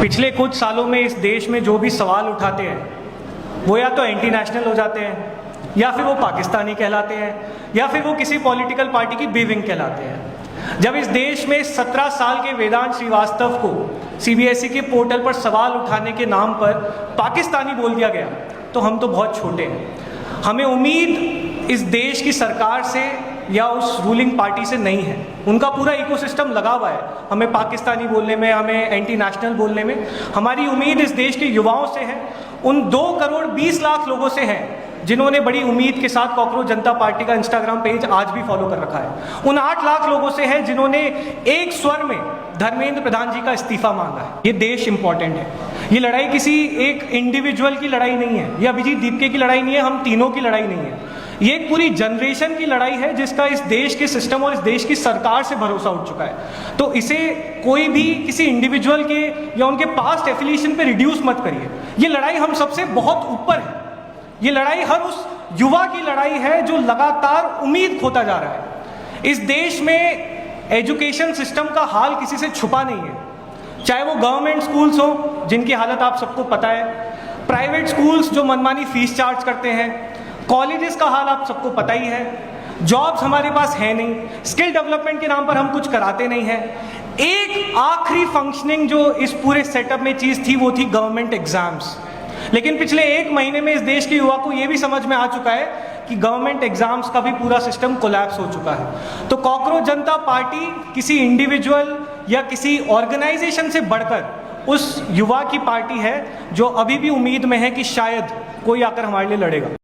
पिछले कुछ सालों में इस देश में जो भी सवाल उठाते हैं वो या तो एंटी नेशनल हो जाते हैं, या फिर वो पाकिस्तानी कहलाते हैं, या फिर वो किसी पॉलिटिकल पार्टी की बी विंग कहलाते हैं। जब इस देश में 17 साल के वेदांत श्रीवास्तव को सीबीएसई के पोर्टल पर सवाल उठाने के नाम पर पाकिस्तानी बोल दिया गया तो हम तो बहुत छोटे हैं। हमें उम्मीद इस देश की सरकार से या उस रूलिंग पार्टी से नहीं है। उनका पूरा इकोसिस्टम लगा हुआ है हमें पाकिस्तानी बोलने में, हमें एंटी नेशनल बोलने में। हमारी उम्मीद इस देश के युवाओं से है, उन 2 करोड़ 20 लाख लोगों से है जिन्होंने बड़ी उम्मीद के साथ कॉकरोच जनता पार्टी का इंस्टाग्राम पेज आज भी फॉलो कर रखा है। उन 8 लाख लोगों से है जिन्होंने एक स्वर में धर्मेंद्र प्रधान जी का इस्तीफा मांगा है। ये देश इंपॉर्टेंट है। ये लड़ाई किसी एक इंडिविजुअल की लड़ाई नहीं है, ये अभिजीत दीपके की लड़ाई नहीं है, हम तीनों की लड़ाई नहीं है। ये एक पूरी जनरेशन की लड़ाई है जिसका इस देश के सिस्टम और इस देश की सरकार से भरोसा उठ चुका है। तो इसे कोई भी किसी इंडिविजुअल के या उनके पास्ट एफिलिएशन पे रिड्यूस मत करिए। ये लड़ाई हम सबसे बहुत ऊपर है। ये लड़ाई हर उस युवा की लड़ाई है जो लगातार उम्मीद खोता जा रहा है। इस देश में एजुकेशन सिस्टम का हाल किसी से छुपा नहीं है, चाहे वो गवर्नमेंट स्कूल्स हो जिनकी हालत आप सबको पता है, प्राइवेट स्कूल्स जो मनमानी फीस चार्ज करते हैं, कॉलेजेस का हाल आप सबको पता ही है, जॉब्स हमारे पास है नहीं, स्किल डेवलपमेंट के नाम पर हम कुछ कराते नहीं हैं। एक आखिरी फंक्शनिंग जो इस पूरे सेटअप में चीज़ थी वो थी गवर्नमेंट एग्जाम्स। लेकिन पिछले 1 महीने में इस देश के युवा को ये भी समझ में आ चुका है कि गवर्नमेंट एग्जाम्स का भी पूरा सिस्टम कोलैप्स हो चुका है। तो कॉकरोच जनता पार्टी किसी इंडिविजुअल या किसी ऑर्गेनाइजेशन से बढ़कर उस युवा की पार्टी है जो अभी भी उम्मीद में है कि शायद कोई आकर हमारे लिए लड़ेगा।